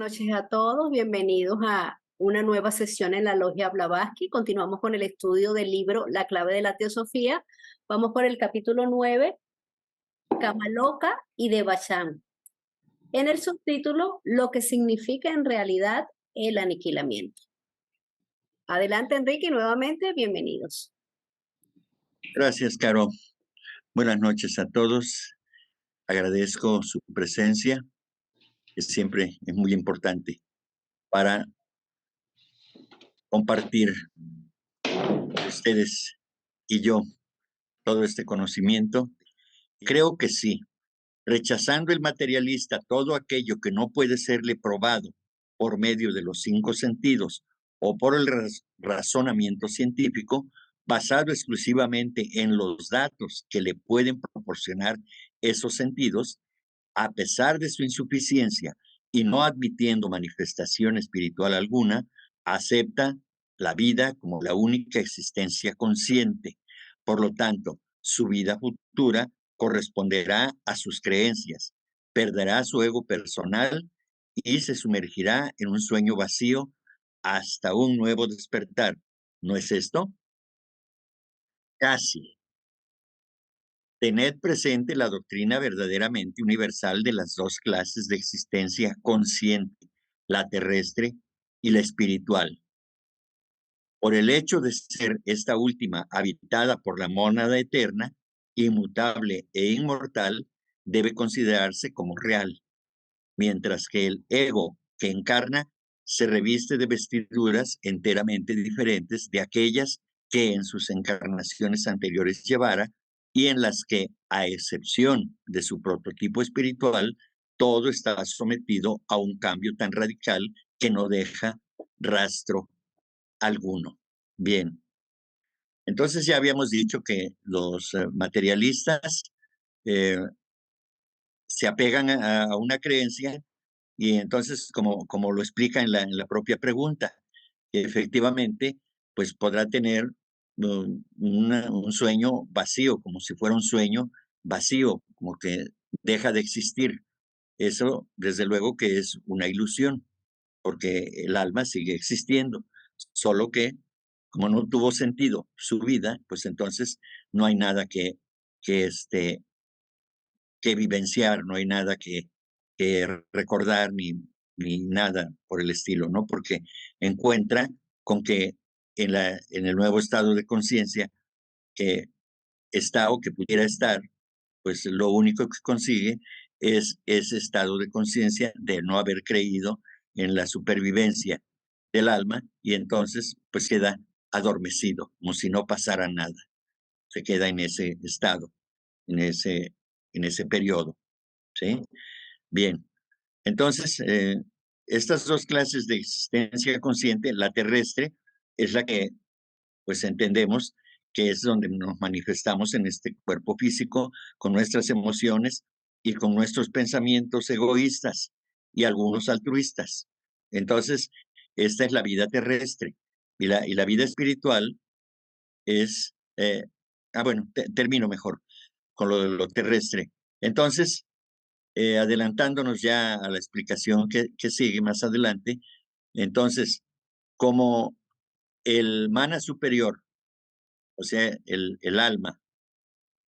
noches a todos, bienvenidos a una nueva sesión en la Logia Blavatsky. Continuamos con el estudio del libro La clave de la teosofía. Vamos por el capítulo 9, Kamaloka y Devachan. En el subtítulo, lo que significa en realidad el aniquilamiento. Adelante, Enrique, y nuevamente bienvenidos. Gracias, Caro. Buenas noches a todos. Agradezco su presencia, que siempre es muy importante para compartir ustedes y yo todo este conocimiento. Creo que sí, rechazando el materialista todo aquello que no puede serle probado por medio de los 5 sentidos o por el razonamiento científico, basado exclusivamente en los datos que le pueden proporcionar esos sentidos, a pesar de su insuficiencia y no admitiendo manifestación espiritual alguna, acepta la vida como la única existencia consciente. Por lo tanto, su vida futura corresponderá a sus creencias, perderá su ego personal y se sumergirá en un sueño vacío hasta un nuevo despertar. ¿No es esto? Casi. Tened presente la doctrina verdaderamente universal de las dos clases de existencia consciente, la terrestre y la espiritual. Por el hecho de ser esta última habitada por la mónada eterna, inmutable e inmortal, debe considerarse como real, mientras que el ego que encarna se reviste de vestiduras enteramente diferentes de aquellas que en sus encarnaciones anteriores llevara y en las que, a excepción de su prototipo espiritual, todo está sometido a un cambio tan radical que no deja rastro alguno. Bien, entonces ya habíamos dicho que los materialistas se apegan a una creencia y entonces, como lo explica en la propia pregunta, que efectivamente, pues podrá tener un sueño vacío, como si fuera un sueño vacío, como que deja de existir. Eso, desde luego, que es una ilusión, porque el alma sigue existiendo, solo que como no tuvo sentido su vida, pues entonces no hay nada que vivenciar, no hay nada que recordar ni nada por el estilo, ¿no? Porque encuentra con que en el nuevo estado de conciencia que está o que pudiera estar, pues lo único que consigue es ese estado de conciencia de no haber creído en la supervivencia del alma y entonces pues queda adormecido, como si no pasara nada. Se queda en ese estado, en ese periodo, ¿sí? Bien, entonces, estas dos clases de existencia consciente, la terrestre, es la que, pues entendemos que es donde nos manifestamos en este cuerpo físico, con nuestras emociones y con nuestros pensamientos egoístas y algunos altruistas. Entonces, esta es la vida terrestre. Y la vida espiritual es, bueno, termino mejor con lo de lo terrestre. Entonces, adelantándonos ya a la explicación que sigue más adelante, entonces, como el mana superior, o sea, el alma,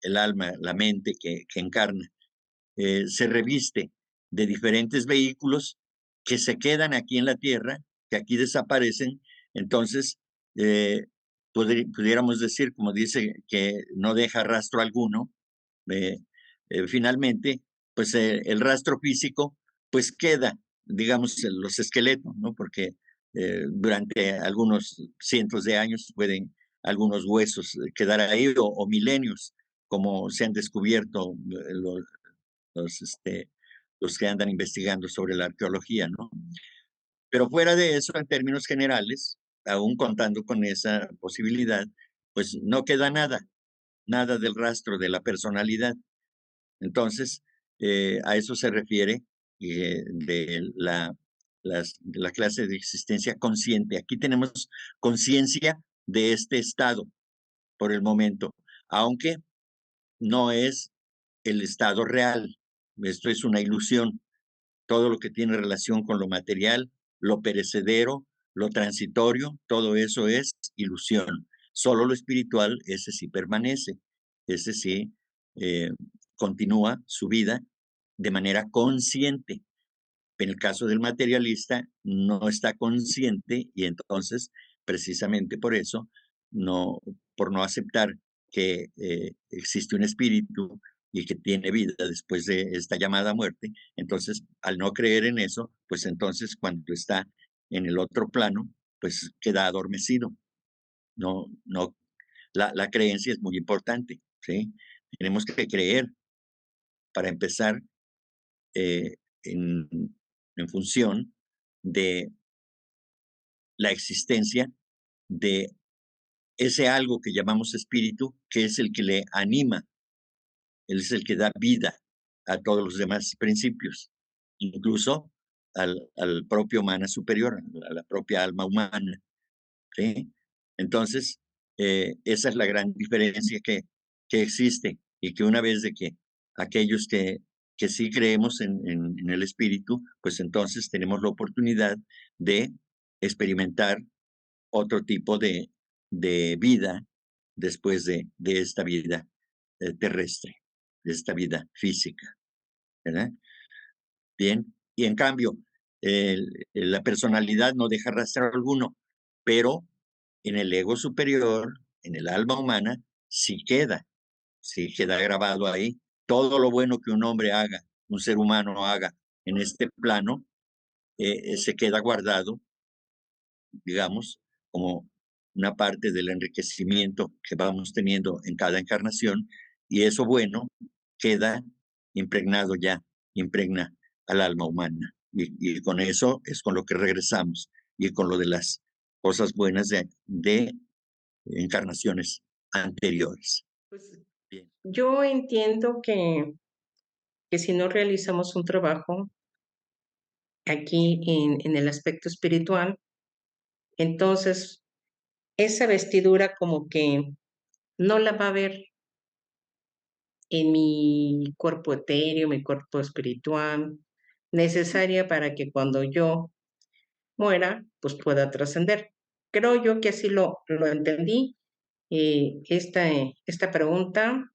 la mente que encarna, se reviste de diferentes vehículos que se quedan aquí en la Tierra, que aquí desaparecen, entonces, pudiéramos decir, como dice, que no deja rastro alguno, eh, finalmente, pues el rastro físico, pues queda, digamos, en los esqueletos, ¿no? Porque durante algunos cientos de años pueden algunos huesos quedar ahí o milenios, como se han descubierto los, este, los que andan investigando sobre la arqueología, ¿no? Pero fuera de eso, en términos generales, aún contando con esa posibilidad, pues no queda nada del rastro de la personalidad. Entonces, a eso se refiere de la clase de existencia consciente. Aquí tenemos conciencia de este estado por el momento, aunque no es el estado real. Esto es una ilusión. todo lo que tiene relación con lo material, lo perecedero, lo transitorio, todo eso es ilusión. Solo lo espiritual, ese sí permanece, ese sí eh, continúa su vida de manera consciente. En el caso del materialista, no está consciente y entonces, precisamente por eso, no, por no aceptar que existe un espíritu y que tiene vida después de esta llamada muerte, entonces, al no creer en eso, pues entonces cuando está en el otro plano, pues queda adormecido. No, no, la creencia es muy importante, ¿sí? Tenemos que creer para empezar eh, en, en función de la existencia de ese algo que llamamos espíritu, que es el que le anima, él es el que da vida a todos los demás principios, incluso al propio mana superior, a la propia alma humana. ¿Sí? Entonces, esa es la gran diferencia que existe y que una vez de que aquellos que sí creemos en el espíritu, pues entonces tenemos la oportunidad de experimentar otro tipo de vida después de esta vida terrestre, de esta vida física, ¿verdad? Bien, y en cambio, la personalidad no deja rastro alguno, pero en el ego superior, en el alma humana, sí queda grabado ahí. Todo lo bueno que un hombre haga, un ser humano haga en este plano, se queda guardado, digamos, como una parte del enriquecimiento que vamos teniendo en cada encarnación, y eso bueno queda impregnado ya, impregna al alma humana. Y con eso es con lo que regresamos, y con lo de las cosas buenas de encarnaciones anteriores. Pues Bien. yo entiendo que si no realizamos un trabajo aquí en el aspecto espiritual, entonces esa vestidura como que no la va a ver en mi cuerpo etéreo, mi cuerpo espiritual, necesaria para que cuando yo muera, pues pueda trascender. Creo yo que así lo entendí, esta pregunta,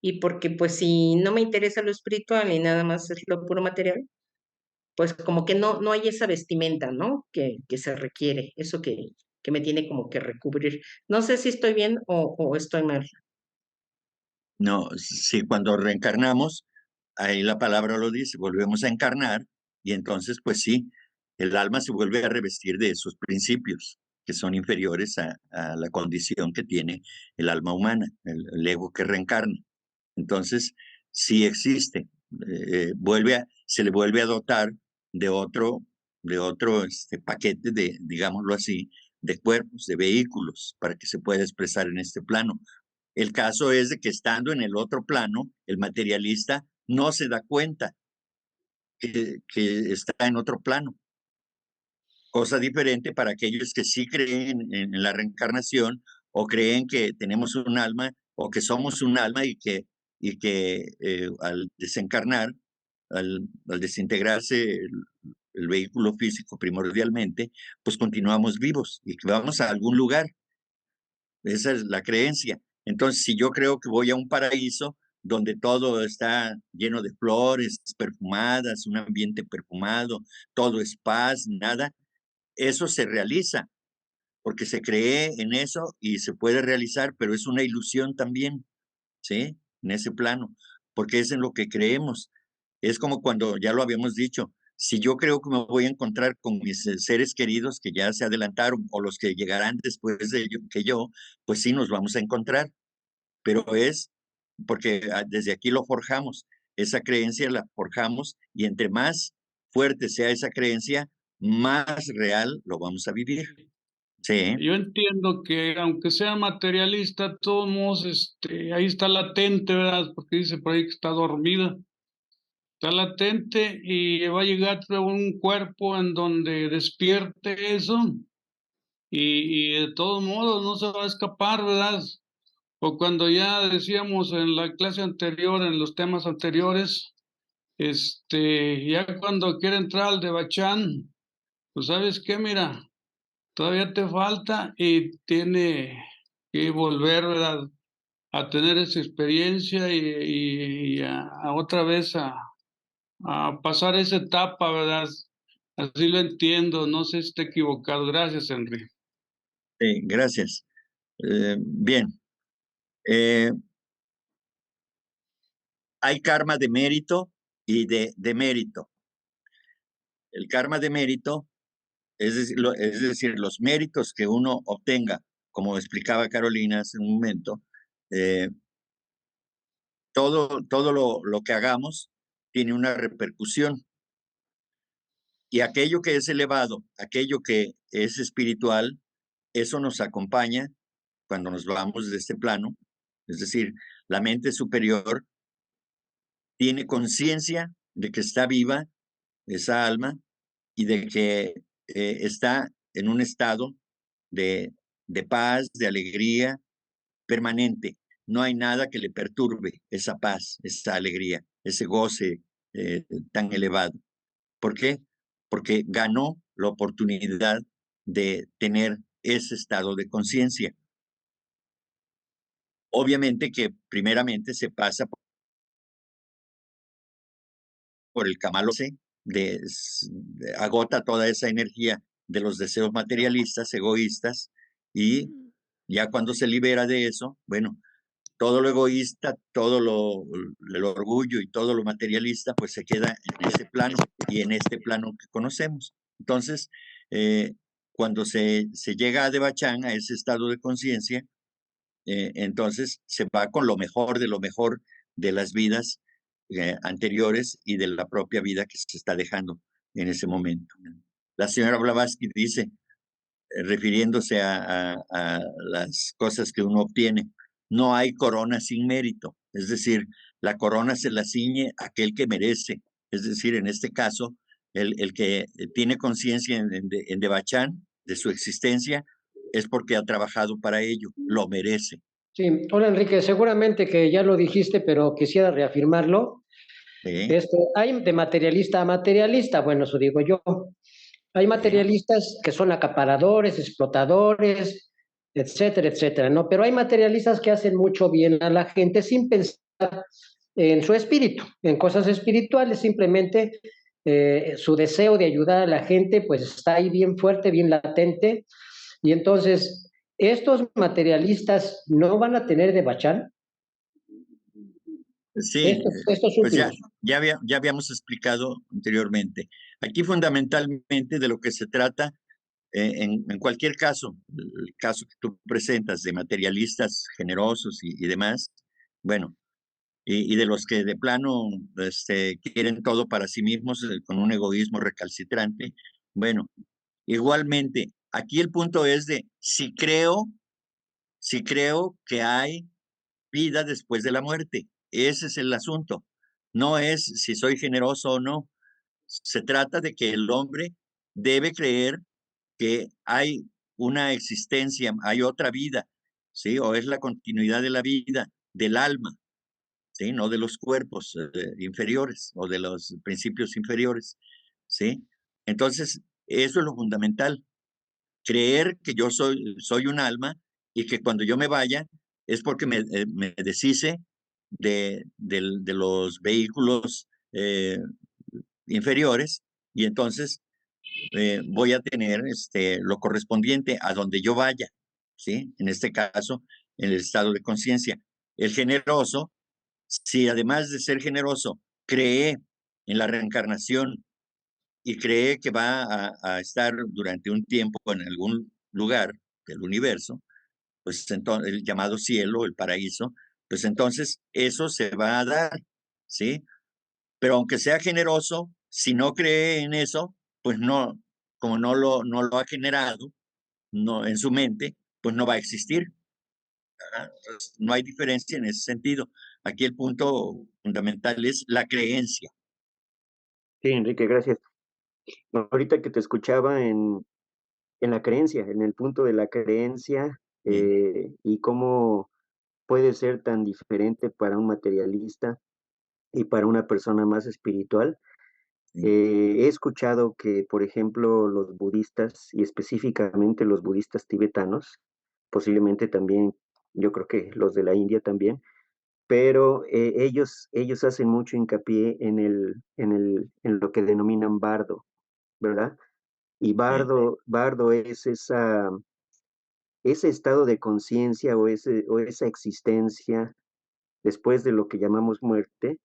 y porque pues si no me interesa lo espiritual y nada más es lo puro material, pues como que no hay esa vestimenta, ¿no? Que se requiere, eso que me tiene como que recubrir. No sé si estoy bien o estoy mal. No, sí, cuando reencarnamos, ahí la palabra lo dice, volvemos a encarnar y entonces, pues sí, el alma se vuelve a revestir de esos principios que son inferiores a la condición que tiene el alma humana, el ego que reencarna. Entonces, sí existe, se le vuelve a dotar de otro paquete de, digámoslo así, de cuerpos, de vehículos, para que se pueda expresar en este plano. El caso es de que estando en el otro plano, el materialista no se da cuenta que está en otro plano. Cosa diferente para aquellos que sí creen en la reencarnación o creen que tenemos un alma o que somos un alma y que al desencarnar, al desintegrarse el vehículo físico primordialmente, pues continuamos vivos y que vamos a algún lugar. Esa es la creencia. Entonces, si yo creo que voy a un paraíso donde todo está lleno de flores perfumadas, un ambiente perfumado, todo es paz, nada, eso se realiza, porque se cree en eso y se puede realizar, pero es una ilusión también, ¿sí? En ese plano, porque es en lo que creemos. Es como cuando ya lo habíamos dicho, si yo creo que me voy a encontrar con mis seres queridos que ya se adelantaron o los que llegarán después que yo, pues sí nos vamos a encontrar, pero es porque desde aquí lo forjamos, esa creencia la forjamos y entre más fuerte sea esa creencia, más real lo vamos a vivir. Sí, Yo entiendo que aunque sea materialista, de todos modos, ahí está latente, ¿verdad? Porque dice por ahí que está dormida. Está latente y va a llegar a un cuerpo en donde despierte eso y de todos modos no se va a escapar, ¿verdad? O cuando ya decíamos en la clase anterior, en los temas anteriores, Ya cuando quiere entrar al Devachan, pues ¿sabes qué? Mira, todavía te falta y tiene que volver, ¿verdad?, a tener esa experiencia y a otra vez a pasar esa etapa, ¿verdad? Así lo entiendo, no sé si estoy equivocado. Gracias, Henry. Sí, gracias. Bien. Eh, hay karma de mérito y de mérito. El karma de mérito es decir, los méritos que uno obtenga, como explicaba Carolina hace un momento, eh, todo lo que hagamos tiene una repercusión. Y aquello que es elevado, aquello que es espiritual, eso nos acompaña cuando nos vamos de este plano. Es decir, la mente superior tiene conciencia de que está viva esa alma y de que está en un estado de, de paz, de alegría permanente. No hay nada que le perturbe esa paz, esa alegría, ese goce tan elevado. ¿Por qué? Porque ganó la oportunidad de tener ese estado de conciencia. Obviamente que primeramente se pasa por el camalose, agota toda esa energía de los deseos materialistas, egoístas, y ya cuando se libera de eso, bueno, todo lo egoísta, el orgullo y todo lo materialista, pues se queda en ese plano y en este plano que conocemos. Entonces, cuando se llega a Devachan, a ese estado de conciencia, entonces se va con lo mejor de las vidas anteriores y de la propia vida que se está dejando en ese momento. La señora Blavatsky dice, refiriéndose a las cosas que uno obtiene, no hay corona sin mérito, es decir, la corona se la ciñe aquel que merece, es decir, en este caso, el que tiene conciencia en Devachan de su existencia es porque ha trabajado para ello, lo merece. Sí, hola Enrique, seguramente que ya lo dijiste, pero quisiera reafirmarlo. ¿Sí? Hay de materialista a materialista, bueno, eso digo yo. Hay materialistas que son acaparadores, explotadores, etcétera, etcétera, ¿no? Pero hay materialistas que hacen mucho bien a la gente sin pensar en su espíritu, en cosas espirituales, simplemente su deseo de ayudar a la gente, pues está ahí bien fuerte, bien latente, y entonces estos materialistas no van a tener de Bachán, Sí, estos pues últimos. ya habíamos explicado anteriormente. Aquí fundamentalmente de lo que se trata, en cualquier caso, el caso que tú presentas de materialistas generosos y demás, bueno, y de los que de plano quieren todo para sí mismos con un egoísmo recalcitrante, bueno, igualmente, aquí el punto es de si creo que hay vida después de la muerte. Ese es el asunto. No es si soy generoso o no. Se trata de que el hombre debe creer que hay una existencia, hay otra vida, ¿sí? O es la continuidad de la vida del alma, ¿sí? No de los cuerpos inferiores o de los principios inferiores, ¿sí? Entonces, eso es lo fundamental. Creer que yo soy un alma y que cuando yo me vaya es porque me deshice de los vehículos inferiores y entonces voy a tener lo correspondiente a donde yo vaya, ¿sí? En este caso, en el estado de conciencia. El generoso, si además de ser generoso, cree en la reencarnación y cree que va a estar durante un tiempo en algún lugar del universo, pues entonces el llamado cielo, el paraíso, pues entonces eso se va a dar, ¿sí? Pero aunque sea generoso, si no cree en eso, pues no, como no lo ha generado no, en su mente, pues no va a existir. Entonces, no hay diferencia en ese sentido. Aquí el punto fundamental es la creencia. Sí, Enrique, gracias. No, ahorita que te escuchaba en la creencia, en el punto de la creencia y cómo puede ser tan diferente para un materialista y para una persona más espiritual. He escuchado que, por ejemplo, los budistas, y específicamente los budistas tibetanos, posiblemente también, yo creo que los de la India también, pero ellos hacen mucho hincapié en lo que denominan bardo, ¿verdad? Y bardo es ese estado de conciencia o esa existencia después de lo que llamamos muerte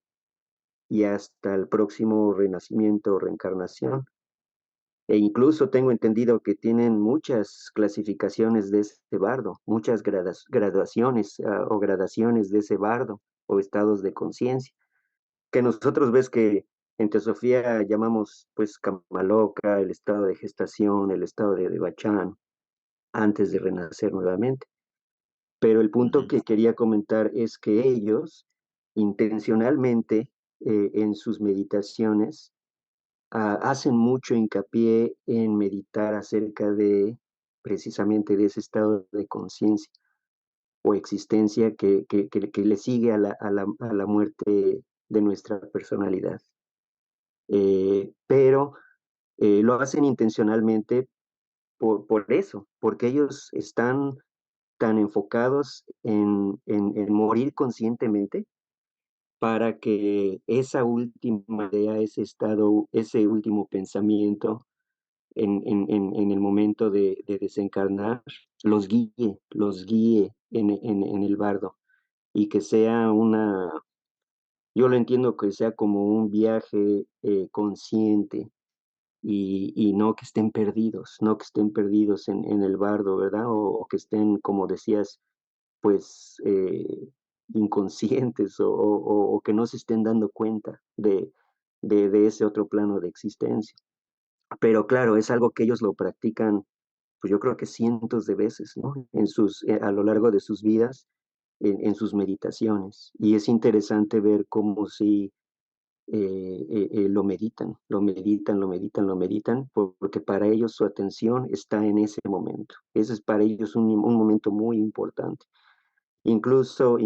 y hasta el próximo renacimiento o reencarnación. E incluso tengo entendido que tienen muchas clasificaciones de ese bardo, muchas graduaciones o gradaciones de ese bardo o estados de conciencia, que nosotros ves que en Teosofía llamamos pues Kamaloka, el estado de gestación, el estado de Devachan, antes de renacer nuevamente. Pero el punto que quería comentar es que ellos intencionalmente en sus meditaciones hacen mucho hincapié en meditar acerca de precisamente de ese estado de conciencia o existencia que le sigue a la muerte de nuestra personalidad. Pero lo hacen intencionalmente por eso, porque ellos están tan enfocados en morir conscientemente para que esa última idea, ese estado, ese último pensamiento en el momento de desencarnar, los guíe en el bardo y que sea yo lo entiendo que sea como un viaje consciente y no que estén perdidos, no que estén perdidos en el bardo, ¿verdad? O que estén, como decías, pues inconscientes o que no se estén dando cuenta de ese otro plano de existencia. Pero claro, es algo que ellos lo practican, pues yo creo que cientos de veces, ¿no? A lo largo de sus vidas, sus meditaciones. Y es interesante ver cómo si lo meditan, lo meditan, lo meditan, lo meditan, porque para ellos su atención está en ese momento. Ese es para ellos un momento muy importante. Incluso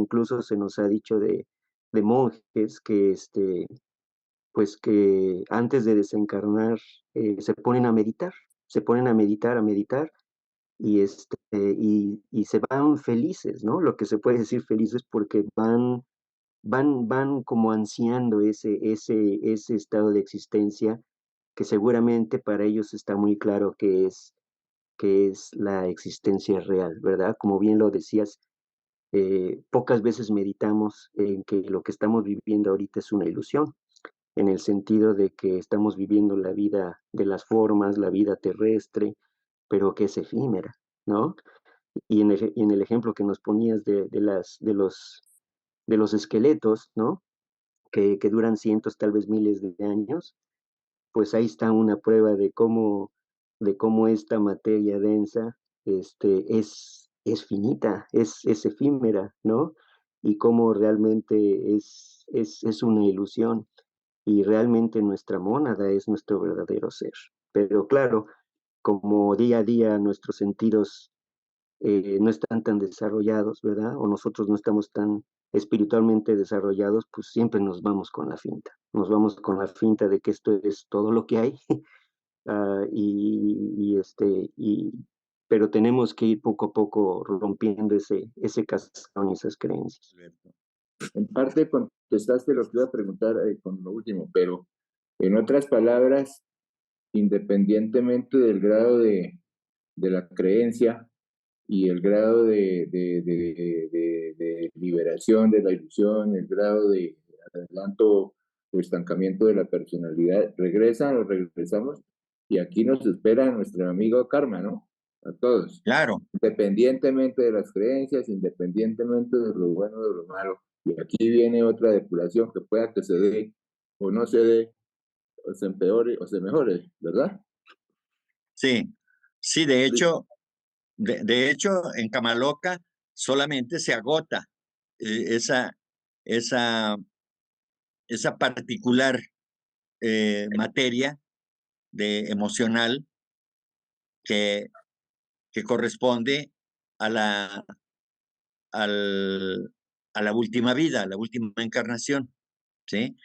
se nos ha dicho de monjes que, pues que antes de desencarnar se ponen a meditar, se ponen a meditar y se van felices, ¿no? Lo que se puede decir felices porque van como ansiando ese estado de existencia que seguramente para ellos está muy claro que es la existencia real, ¿verdad? Como bien lo decías, pocas veces meditamos en que lo que estamos viviendo ahorita es una ilusión, en el sentido de que estamos viviendo la vida de las formas, la vida terrestre, pero que es efímera, ¿no? Y en el ejemplo que nos ponías de los esqueletos, ¿no? Que duran cientos, tal vez miles de años, pues ahí está una prueba de cómo esta materia densa es finita, es efímera, ¿no? Y cómo realmente es una ilusión y realmente nuestra mónada es nuestro verdadero ser. Pero claro, como día a día nuestros sentidos no están tan desarrollados, ¿verdad? O nosotros no estamos tan espiritualmente desarrollados, pues siempre nos vamos con la finta. Nos vamos con la finta de que esto es todo lo que hay. ah, y, y, este, y, pero tenemos que ir poco a poco rompiendo ese cascarón y esas creencias. En parte contestaste lo que iba a preguntar con lo último, pero en otras palabras, independientemente del grado de la creencia y el grado de liberación de la ilusión, el grado de adelanto o estancamiento de la personalidad, regresan o regresamos y aquí nos espera nuestro amigo karma, ¿no? A todos. Claro. Independientemente de las creencias, independientemente de lo bueno o de lo malo. Y aquí viene otra depuración que pueda que se dé o no se dé, o se empeore o se mejore, ¿verdad? Sí, sí, de hecho, en Kamaloka solamente se agota esa, esa, esa particular materia emocional que, que corresponde a a la última vida, a la última encarnación. ¿sí?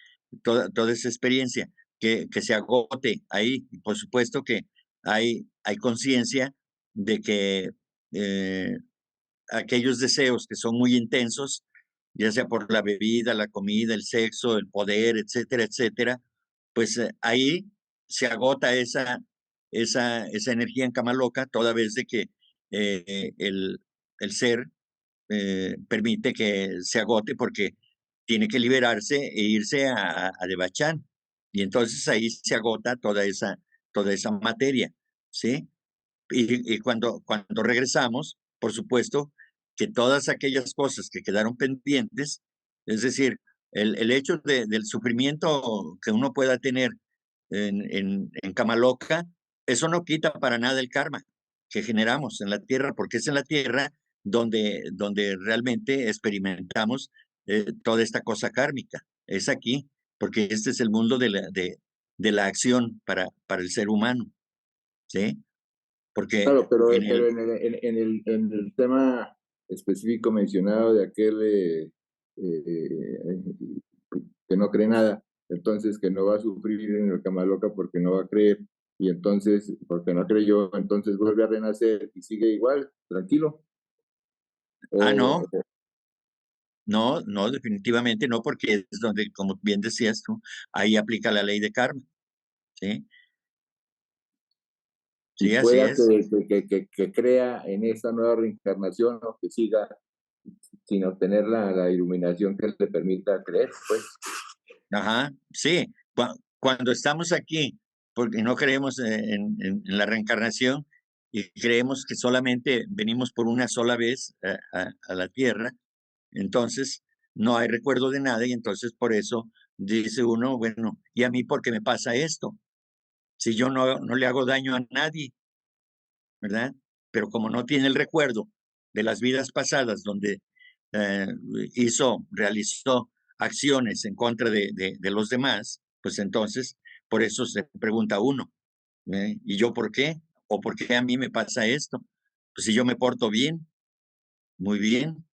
Toda esa experiencia, que se agote ahí. Y por supuesto que hay conciencia de que aquellos deseos que son muy intensos, ya sea por la bebida, la comida, el sexo, el poder, etcétera, etcétera, pues ahí se agota esa energía en cama loca, toda vez de que el ser permite que se agote porque tiene que liberarse e irse a Debachán. Y entonces ahí se agota toda esa materia, ¿sí? Y cuando regresamos, por supuesto, que todas aquellas cosas que quedaron pendientes, es decir, el hecho del sufrimiento que uno pueda tener en cama loca, eso no quita para nada el karma que generamos en la tierra, porque es en la tierra donde realmente experimentamos toda esta cosa kármica. Es aquí, porque este es el mundo de la acción para el ser humano, ¿sí? Porque Claro, pero en el, en el tema específico mencionado de aquel que no cree nada, entonces que no va a sufrir en el Kamaloka porque no va a creer, y entonces, porque no creyó, entonces vuelve a renacer y sigue igual, tranquilo. O, no, no, definitivamente no, porque es donde, como bien decías tú, ahí aplica la ley de karma, ¿sí? y Sí, así pueda es. que crea en esa nueva reencarnación o que siga sin obtener la iluminación que le permita creer, pues. Ajá, sí. Cuando estamos aquí, porque no creemos en la reencarnación y creemos que solamente venimos por una sola vez a la tierra, entonces no hay recuerdo de nada y entonces por eso dice uno, bueno, ¿y a mí por qué me pasa esto? Si yo no le hago daño a nadie, ¿verdad? Pero como no tiene el recuerdo de las vidas pasadas donde eh, realizó acciones en contra de los demás, pues entonces por eso se pregunta uno, ¿y yo por qué? ¿O por qué a mí me pasa esto? Pues si yo me porto bien, muy bien,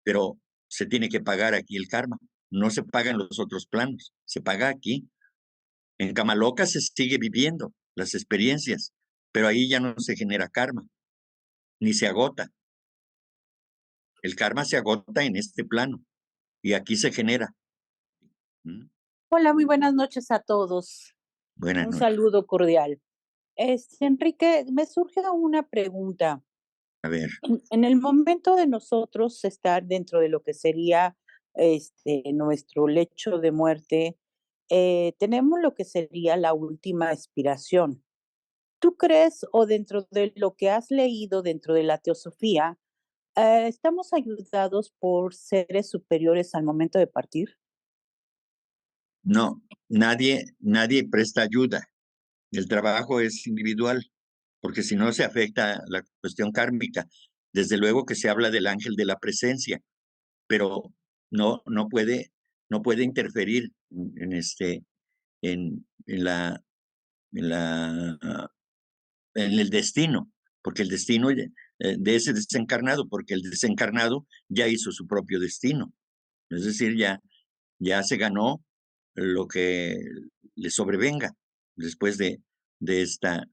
pero se tiene que pagar aquí el karma. No se paga en los otros planos, se paga aquí. En Kamaloka se sigue viviendo las experiencias, pero ahí ya no se genera karma, ni se agota. El karma se agota en este plano y aquí se genera. ¿Mm? Hola, muy buenas noches a todos. Buenas Un noches. saludo cordial. Enrique, me surge una pregunta. A ver, En el momento de nosotros estar dentro de lo que sería nuestro lecho de muerte, tenemos lo que sería la última expiración. ¿Tú crees o dentro de lo que has leído dentro de la teosofía, estamos ayudados por seres superiores al momento de partir? no, nadie presta ayuda. El trabajo es individual, porque si no se afecta la cuestión kármica. Desde luego que se habla del ángel de la presencia, pero no puede interferir en en el destino, porque el destino de ese desencarnado, porque el desencarnado ya hizo su propio destino. Es decir, ya se ganó lo que le sobrevenga después de esta,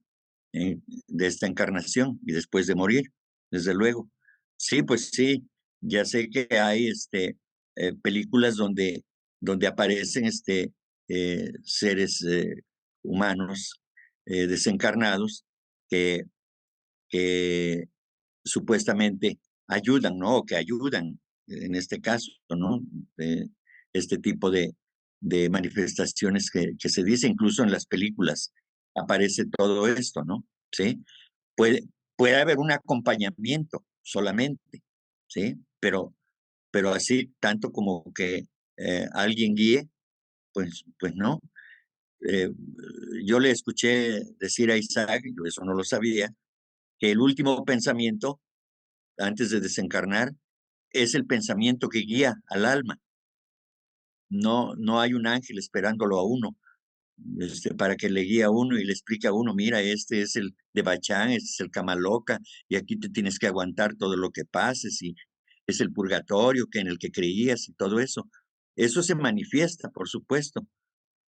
de esta encarnación y después de morir, desde luego. Sí, pues sí, ya sé que hay películas donde aparecen seres humanos desencarnados que, que supuestamente ayudan, ¿no? O que ayudan en este caso, ¿no? Este tipo de manifestaciones que se dice, incluso en las películas aparece todo esto, ¿no? ¿Sí? Puede, puede haber un acompañamiento solamente, ¿sí? Pero así, tanto como que alguien guíe, pues no. Eh, yo le escuché decir a Isaac, yo eso no lo sabía, que el último pensamiento antes de desencarnar es el pensamiento que guía al alma. No hay un ángel esperándolo a uno para que le guíe a uno y le explique a uno, mira, este es el de Bachán, este es el Kamaloka, y aquí te tienes que aguantar todo lo que pases, y es el purgatorio que en el que creías y todo eso. Eso se manifiesta, por supuesto,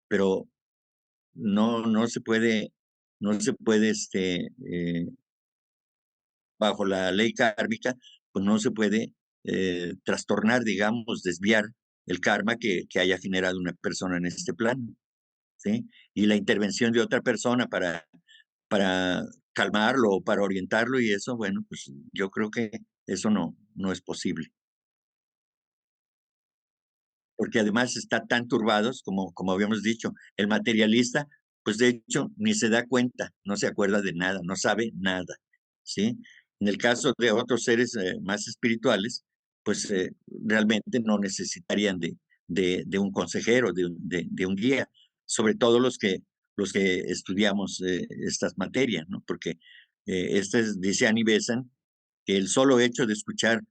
pero no se puede, bajo la ley kármica, pues no se puede trastornar, digamos, desviar el karma que haya generado una persona en este plano, ¿sí? Y la intervención de otra persona para calmarlo o para orientarlo y eso, bueno, pues yo creo que eso no es posible. Porque además está tan turbados, como habíamos dicho, el materialista, pues de hecho ni se da cuenta, no se acuerda de nada, no sabe nada, ¿sí? En el caso de otros seres más espirituales, pues realmente no necesitarían de un consejero, de un guía, sobre todo los que estudiamos estas materias, ¿no? Porque dice Annie Besant que el solo hecho de escuchar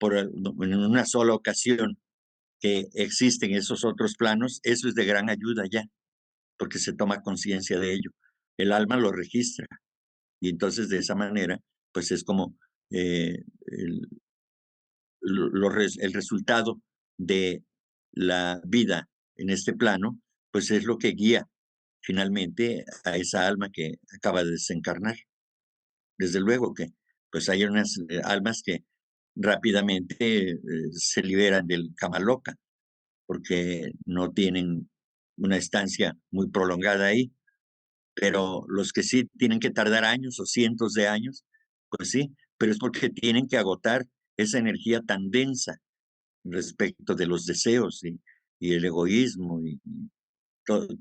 en una sola ocasión que existen esos otros planos, eso es de gran ayuda ya, porque se toma conciencia de ello. El alma lo registra y entonces de esa manera, pues es como el resultado de la vida en este plano, pues es lo que guía finalmente a esa alma que acaba de desencarnar. Desde luego que pues hay unas almas que rápidamente se liberan del Kamaloka, porque no tienen una estancia muy prolongada ahí, pero los que sí tienen que tardar años o cientos de años, pues sí, pero es porque tienen que agotar esa energía tan densa respecto de los deseos y el egoísmo y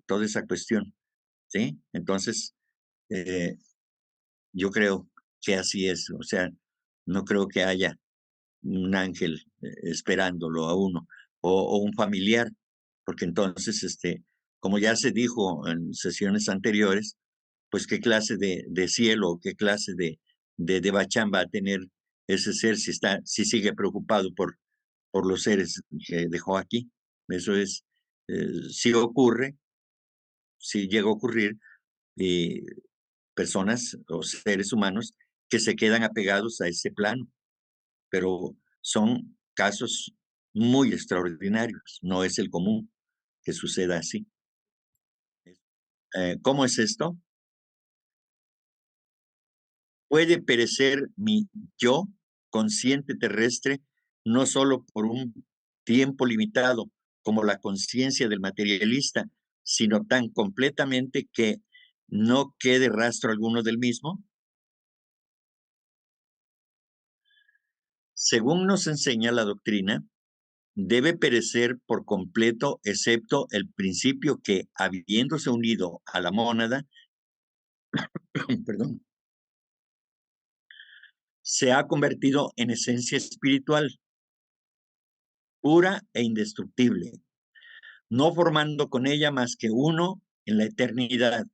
toda esa cuestión, ¿sí? Entonces, yo creo que así es, o sea, no creo que haya un ángel esperándolo a uno o un familiar, porque entonces, como ya se dijo en sesiones anteriores, pues qué clase de cielo, qué clase de Bachán va a tener ese ser si sigue preocupado por los seres que dejó aquí. Eso es, si ocurre, si llega a ocurrir, personas o seres humanos que se quedan apegados a ese plano, pero son casos muy extraordinarios, no es el común que suceda así. ¿Cómo es esto? ¿Puede perecer mi yo consciente terrestre no solo por un tiempo limitado como la conciencia del materialista, sino tan completamente que no quede rastro alguno del mismo? Según nos enseña la doctrina, debe perecer por completo, excepto el principio que, habiéndose unido a la mónada, perdón, se ha convertido en esencia espiritual, pura e indestructible, no formando con ella más que uno en la eternidad.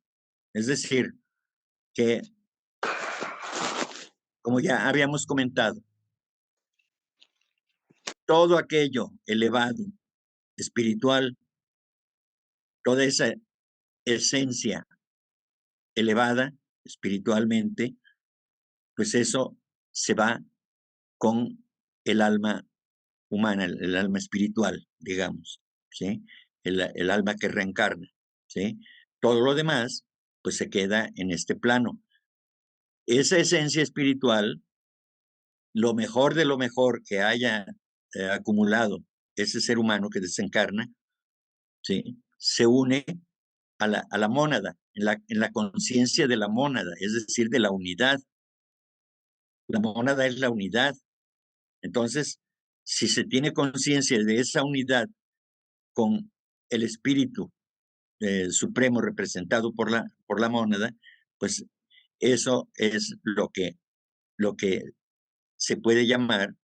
Es decir, que, como ya habíamos comentado, todo aquello elevado, espiritual, toda esa esencia elevada espiritualmente, pues eso se va con el alma humana, el alma espiritual, digamos, ¿sí? El alma que reencarna, ¿sí? Todo lo demás, pues se queda en este plano. Esa esencia espiritual, lo mejor de lo mejor que haya acumulado ese ser humano que desencarna, ¿sí? Se une a la mónada, en la conciencia de la mónada, es decir, de la unidad. La mónada es la unidad. Entonces, si se tiene conciencia de esa unidad con el espíritu supremo representado por la mónada, pues eso es lo que se puede llamar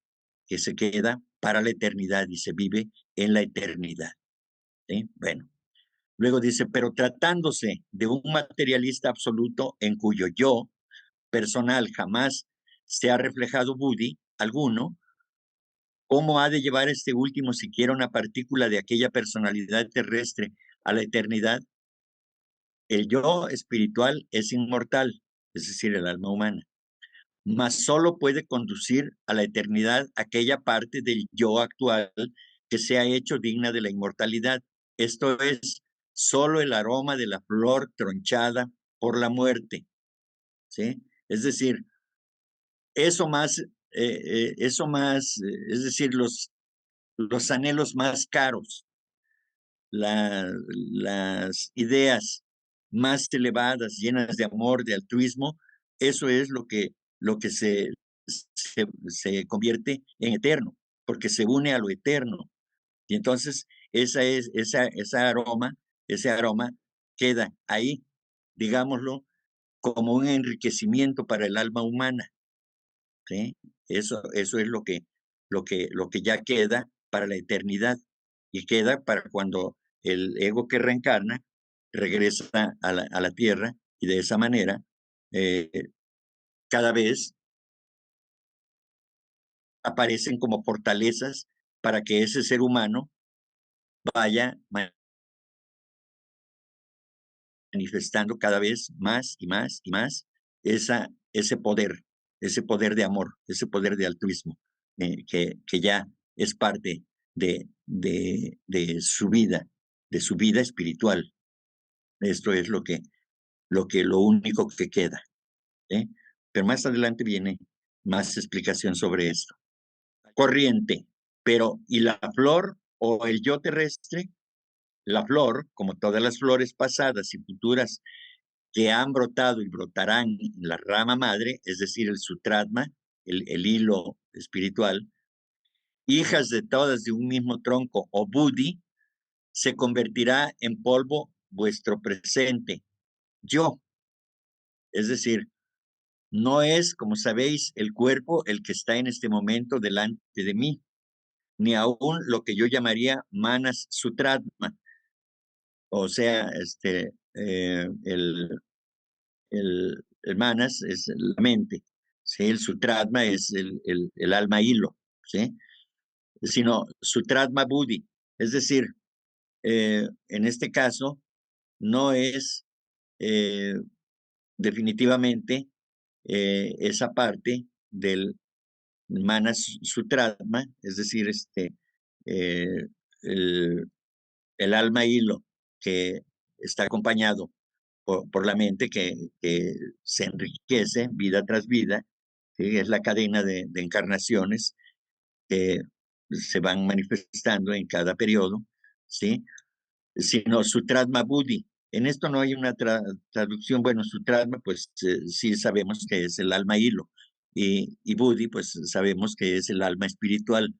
que se queda para la eternidad y se vive en la eternidad. ¿Sí? Bueno, luego dice, pero tratándose de un materialista absoluto en cuyo yo personal jamás se ha reflejado Buddhi alguno, ¿cómo ha de llevar este último siquiera una partícula de aquella personalidad terrestre a la eternidad? El yo espiritual es inmortal, es decir, el alma humana, mas solo puede conducir a la eternidad aquella parte del yo actual que se ha hecho digna de la inmortalidad. Esto es solo el aroma de la flor tronchada por la muerte, ¿sí? Es decir, eso más, es decir, los anhelos más caros, las ideas más elevadas, llenas de amor, de altruismo, eso es lo que se convierte en eterno, porque se une a lo eterno. Y entonces ese aroma queda ahí, digámoslo, como un enriquecimiento para el alma humana, ¿sí? Eso es lo que ya queda para la eternidad y queda para cuando el ego que reencarna regresa a la tierra, y de esa manera cada vez aparecen como fortalezas para que ese ser humano vaya manifestando cada vez más y más y más ese poder de amor, ese poder de altruismo, que ya es parte de su vida espiritual. Esto es lo único que queda, ¿eh? Pero más adelante viene más explicación sobre esto. Corriente, pero ¿y la flor o el yo terrestre? La flor, como todas las flores pasadas y futuras que han brotado y brotarán en la rama madre, es decir, el sutratma, el hilo espiritual, hijas de todas de un mismo tronco o buddhi, se convertirá en polvo vuestro presente. Yo, es decir, no es, como sabéis, el cuerpo el que está en este momento delante de mí, ni aún lo que yo llamaría manas sutratma, o sea, el manas es la mente, ¿sí? El sutratma es el alma hilo, ¿sí? Sino sutratma buddhi, es decir, en este caso no es definitivamente esa parte del manas sutratma, es decir, eh, el alma hilo que está acompañado por la mente que se enriquece vida tras vida, ¿sí? Es la cadena de encarnaciones que se van manifestando en cada periodo, ¿sí? Sino Sutratma Buddhi. En esto no hay una traducción, bueno, Sutratma, pues sí sabemos que es el alma hilo, y Buddhi, pues sabemos que es el alma espiritual.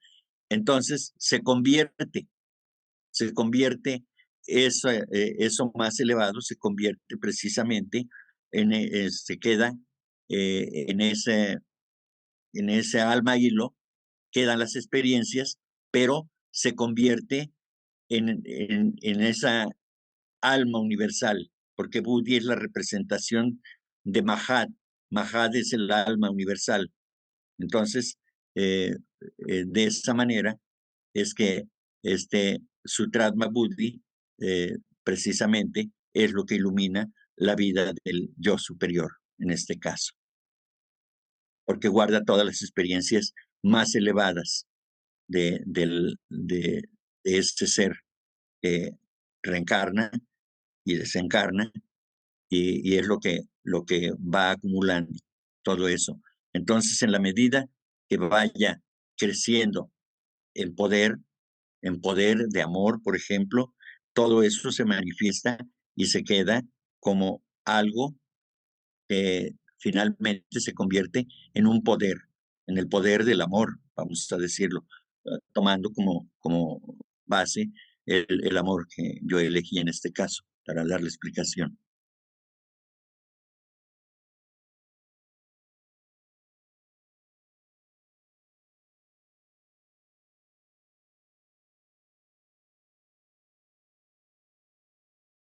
Entonces se convierte eso más elevado, se convierte precisamente se queda en ese alma hilo, quedan las experiencias, pero se convierte en esa alma universal, porque Buddhi es la representación de Mahat. Mahat es el alma universal. Entonces, de esa manera es que Sutratma Buddhi precisamente es lo que ilumina la vida del yo superior, en este caso, porque guarda todas las experiencias más elevadas de este ser que reencarna y desencarna, y es lo que va acumulando todo eso. Entonces, en la medida que vaya creciendo el poder, en poder de amor, por ejemplo, todo eso se manifiesta y se queda como algo que finalmente se convierte en un poder, en el poder del amor, vamos a decirlo, tomando como base el amor que yo elegí en este caso para dar la explicación.